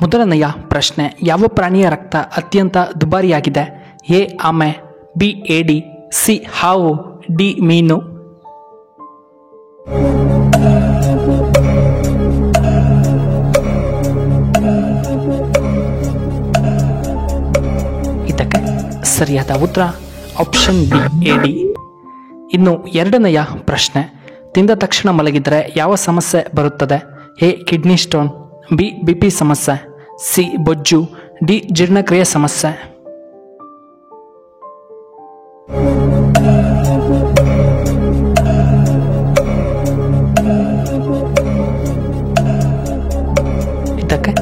ಮೊದಲನೆಯ ಪ್ರಶ್ನೆ, ಯಾವ ಪ್ರಾಣಿಯ ರಕ್ತ ಅತ್ಯಂತ ದುಬಾರಿಯಾಗಿದೆ? ಎ ಆಮೆ, ಬಿ ಏಡಿ, ಸಿ ಹಾವು, ಡಿ ಮೀನು. ಇದಕ್ಕೆ ಸರಿಯಾದ ಉತ್ತರ ಆಪ್ಷನ್ ಬಿ ಏಡಿ. ಇನ್ನು ಎರಡನೆಯ ಪ್ರಶ್ನೆ, ತಿಂದ ತಕ್ಷಣ ಮಲಗಿದರೆ ಯಾವ ಸಮಸ್ಯೆ ಬರುತ್ತದೆ? A kidney stone, B BP ಸಮಸ್ಯೆ, ಸಿ ಬೊಜ್ಜು, ಡಿ ಜೀರ್ಣಕ್ರಿಯೆ ಸಮಸ್ಯೆ. ಇದಕ್ಕೆ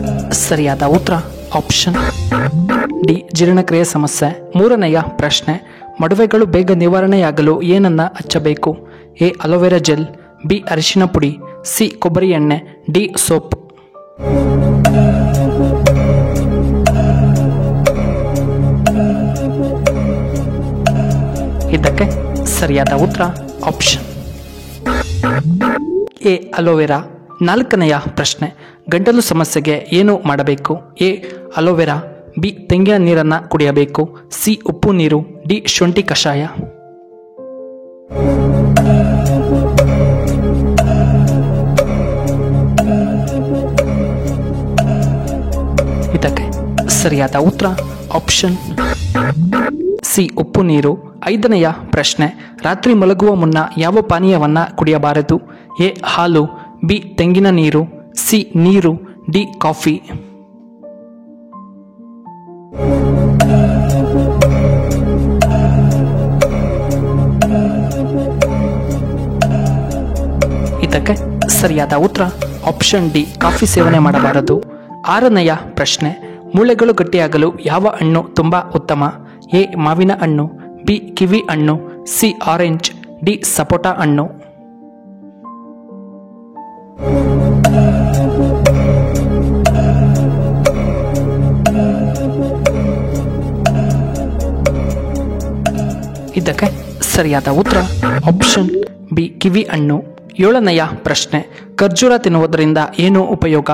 ಸರಿಯಾದ ಉತ್ತರ ಆಪ್ಷನ್ ಡಿ ಜೀರ್ಣಕ್ರಿಯೆ ಸಮಸ್ಯೆ. ಮೂರನೆಯ ಪ್ರಶ್ನೆ, ಮಡುವೆಗಳು ಬೇಗ ನಿವಾರಣೆಯಾಗಲು ಏನನ್ನ ಹಚ್ಚಬೇಕು? ಎ ಅಲೋವೆರಾ ಜೆಲ್, ಬಿ ಅರಿಶಿನ ಪುಡಿ, ಸಿ ಕೊಬ್ಬರಿ ಎಣ್ಣೆ, ಡಿ ಸೋಪ್. ಇದಕ್ಕೆ ಸರಿಯಾದ ಉತ್ತರ ಆಪ್ಷನ್ ಎ ಅಲೋವೆರಾ. ನಾಲ್ಕನೆಯ ಪ್ರಶ್ನೆ, ಗಂಟಲು ಸಮಸ್ಯೆಗೆ ಏನು ಮಾಡಬೇಕು? ಎ ಅಲೋವೆರಾ, ಬಿ ತೆಂಗಿನ ನೀರನ್ನು ಕುಡಿಯಬೇಕು, ಸಿ ಉಪ್ಪು ನೀರು, ಡಿ ಶುಂಠಿ ಕಷಾಯ. ಇದಕ್ಕೆ ಸರಿಯಾದ ಉತ್ತರ ಆಪ್ಷನ್ ಸಿ ಉಪ್ಪು ನೀರು. ಐದನೆಯ ಪ್ರಶ್ನೆ, ರಾತ್ರಿ ಮಲಗುವ ಮುನ್ನ ಯಾವ ಪಾನೀಯವನ್ನ ಕುಡಿಯಬಾರದು? ಎ ಹಾಲು, ಬಿ ತೆಂಗಿನ ನೀರು, ಸಿ ನೀರು, ಡಿ ಕಾಫಿ. ಇದಕ್ಕೆ ಸರಿಯಾದ ಉತ್ತರ ಆಪ್ಷನ್ ಡಿ ಕಾಫಿ ಸೇವನೆ ಮಾಡಬಾರದು. ಆರನೆಯ ಪ್ರಶ್ನೆ, ಮೂಳೆಗಳು ಗಟ್ಟಿಯಾಗಲು ಯಾವ ಹಣ್ಣು ತುಂಬಾ ಉತ್ತಮ? ಎ ಮಾವಿನ ಹಣ್ಣು, ಬಿ ಕಿವಿ ಹಣ್ಣು, ಸಿ ಆರೆಂಜ್, ಡಿ ಸಪೋಟ ಹಣ್ಣು. ಇದಕ್ಕೆ ಸರಿಯಾದ ಉತ್ತರ ಆಪ್ಷನ್ ಬಿ ಕಿವಿ ಹಣ್ಣು. ಏಳನೆಯ ಪ್ರಶ್ನೆ, ಖರ್ಜೂರ ತಿನ್ನುವುದರಿಂದ ಏನು ಉಪಯೋಗ?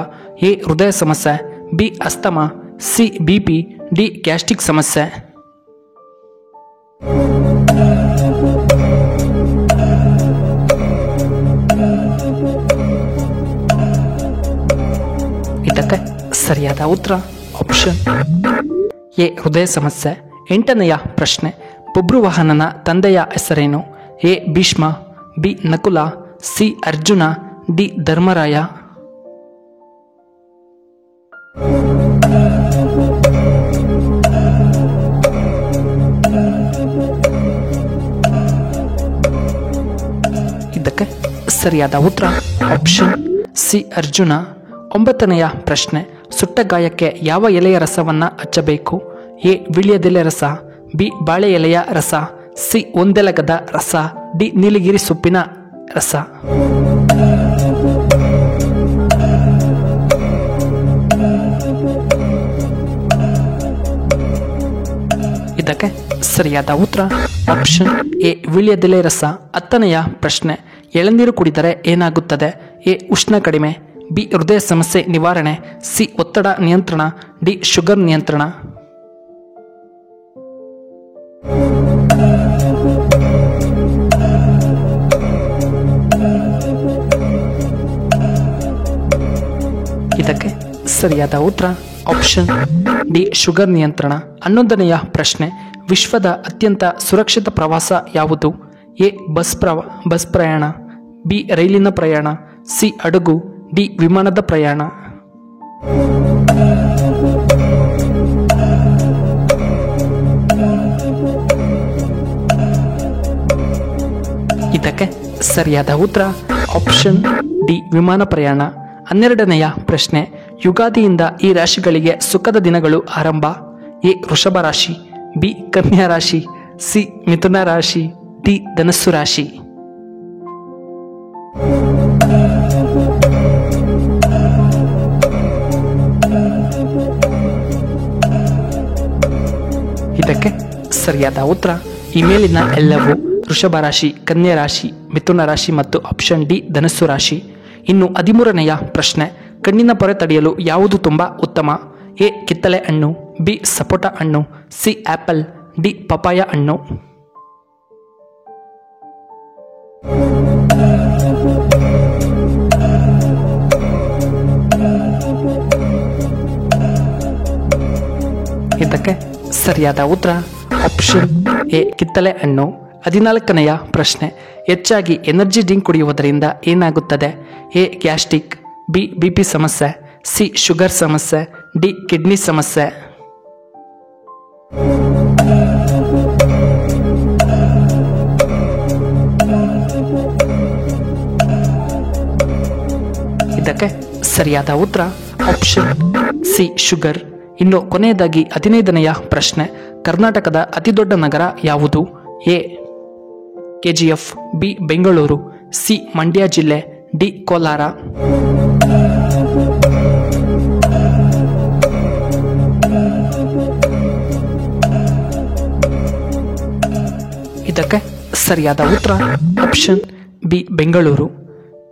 ಎ ಹೃದಯ ಸಮಸ್ಯೆ, B asthma, C BP, D gastric ಸಮಸ್ಯೆ. ಇದಕ್ಕೆ ಸರಿಯಾದ ಉತ್ತರ ಆಪ್ಷನ್ ಎ ಹೃದಯ ಸಮಸ್ಯೆ. ಎಂಟನೆಯ ಪ್ರಶ್ನೆ, ಬಬ್ರುವಾಹನನ ತಂದೆಯ ಹೆಸರೇನು? A Bhishma, B Nakula, C Arjuna, D Dharmaraya. ಇದಕ್ಕೆ ಸರಿಯಾದ ಉತ್ತರ ಆಪ್ಷನ್ ಸಿ ಅರ್ಜುನ. ಒಂಬತ್ತನೆಯ ಪ್ರಶ್ನೆ, ಸುಟ್ಟ ಗಾಯಕ್ಕೆ ಯಾವ ಎಲೆಯ ರಸವನ್ನ ಹಚ್ಚಬೇಕು? ಎ ವಿಳ್ಯದೆಲೆ ರಸ, ಬಿ ಬಾಳೆ ಎಲೆಯ ರಸ, ಸಿ ಒಂದೆಲಗದ ರಸ, ಡಿ ನೀಲಗಿರಿ ಸೊಪ್ಪಿನ ರಸ. ಇದಕ್ಕೆ ಸರಿಯಾದ ಉತ್ತರ ಆಪ್ಷನ್ ಎ ವಿಳ್ಯದೆಲೆ ರಸ. ಹತ್ತನೆಯ ಪ್ರಶ್ನೆ, ಎಳನೀರು ಕುಡಿದರೆ ಏನಾಗುತ್ತದೆ? ಎ ಉಷ್ಣ ಕಡಿಮೆ, ಬಿ ಹೃದಯ ಸಮಸ್ಯೆ ನಿವಾರಣೆ, ಸಿ ಒತ್ತಡ ನಿಯಂತ್ರಣ, ಡಿ ಶುಗರ್ ನಿಯಂತ್ರಣ. ಇದಕ್ಕೆ ಸರಿಯಾದ ಉತ್ತರ ಆಪ್ಷನ್ ಡಿ ಶುಗರ್ ನಿಯಂತ್ರಣ. 11ನೆಯ ಪ್ರಶ್ನೆ, ವಿಶ್ವದ ಅತ್ಯಂತ ಸುರಕ್ಷಿತ ಪ್ರವಾಸ ಯಾವುದು? ಎ ಬಸ್ ಪ್ರಯಾಣ, ಬಿ ರೈಲಿನ ಪ್ರಯಾಣ, ಸಿ ಹಡಗು, ಡಿ ವಿಮಾನದ ಪ್ರಯಾಣ. ಇದಕ್ಕೆ ಸರಿಯಾದ ಉತ್ತರ ಆಪ್ಷನ್ ಡಿ ವಿಮಾನ ಪ್ರಯಾಣ. 12ನೆಯ ಪ್ರಶ್ನೆ, ಯುಗಾದಿಯಿಂದ ಈ ರಾಶಿಗಳಿಗೆ ಸುಖದ ದಿನಗಳು ಆರಂಭ. ಎ ವೃಷಭ ರಾಶಿ, ಬಿ ಕನ್ಯಾ ರಾಶಿ, ಸಿ ಮಿಥುನ ರಾಶಿ, ಡಿ ಧನಸ್ಸು ರಾಶಿ. ಇದಕ್ಕೆ ಸರಿಯಾದ ಉತ್ತರ ಈ ಮೇಲಿನ ಎಲ್ಲವೂ ವೃಷಭ ರಾಶಿ, ಕನ್ಯಾ ರಾಶಿ, ಮಿಥುನ ರಾಶಿ ಮತ್ತು ಆಪ್ಷನ್ ಡಿ ಧನಸ್ಸು ರಾಶಿ. ಇನ್ನು 13ನೆಯ ಪ್ರಶ್ನೆ, ಕಣ್ಣಿನ ಪೊರೆ ತಡೆಯಲು ಯಾವುದು ತುಂಬ ಉತ್ತಮ? ಎ ಕಿತ್ತಳೆ ಹಣ್ಣು, ಬಿ ಸಪೋಟ ಹಣ್ಣು, ಸಿ ಆಪಲ್, ಡಿ ಪಪಾಯ ಹಣ್ಣು. ಇದಕ್ಕೆ ಸರಿಯಾದ ಉತ್ತರ ಆಪ್ಷನ್ ಎ ಕಿತ್ತಳೆ ಹಣ್ಣು. 14ನೆಯ ಪ್ರಶ್ನೆ, ಹೆಚ್ಚಾಗಿ ಎನರ್ಜಿ ಡ್ರಿಂಕ್ ಕುಡಿಯುವುದರಿಂದ ಏನಾಗುತ್ತದೆ? ಎ ಗ್ಯಾಸ್ಟ್ರಿಕ್, ಬಿ ಬಿಪಿ ಸಮಸ್ಯೆ, ಸಿ ಶುಗರ್ ಸಮಸ್ಯೆ, ಡಿ ಕಿಡ್ನಿ ಸಮಸ್ಯೆ. ಇದಕ್ಕೆ ಸರಿಯಾದ ಉತ್ತರ ಆಪ್ಷನ್ ಸಿ ಶುಗರ್. ಇನ್ನು ಕೊನೆಯದಾಗಿ 15ನೆಯ ಪ್ರಶ್ನೆ, ಕರ್ನಾಟಕದ ಅತಿದೊಡ್ಡ ನಗರ ಯಾವುದು? A KGF, B Bengaluru, C Mandya ಜಿಲ್ಲೆ, ಡಿ ಕೋಲಾರ. ಇದಕ್ಕೆ ಸರಿಯಾದ ಉತ್ತರ ಆಪ್ಷನ್ ಬಿ ಬೆಂಗಳೂರು.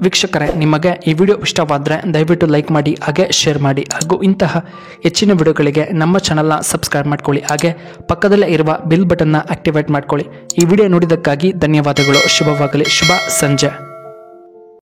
ವೀಕ್ಷಕರೇ, ನಿಮಗೆ ಈ ವಿಡಿಯೋ ಇಷ್ಟವಾದರೆ ದಯವಿಟ್ಟು ಲೈಕ್ ಮಾಡಿ, ಹಾಗೆ ಶೇರ್ ಮಾಡಿ, ಹಾಗೂ ಇಂತಹ ಹೆಚ್ಚಿನ ವಿಡಿಯೋಗಳಿಗೆ ನಮ್ಮ ಚಾನಲ್ನ ಸಬ್ಸ್ಕ್ರೈಬ್ ಮಾಡ್ಕೊಳ್ಳಿ. ಹಾಗೆ ಪಕ್ಕದಲ್ಲೇ ಇರುವ ಬೆಲ್ ಬಟನ್ನ ಆಕ್ಟಿವೇಟ್ ಮಾಡ್ಕೊಳ್ಳಿ. ಈ ವಿಡಿಯೋ ನೋಡಿದ್ದಕ್ಕಾಗಿ ಧನ್ಯವಾದಗಳು. ಶುಭವಾಗಲಿ. ಶುಭ ಸಂಜೆ.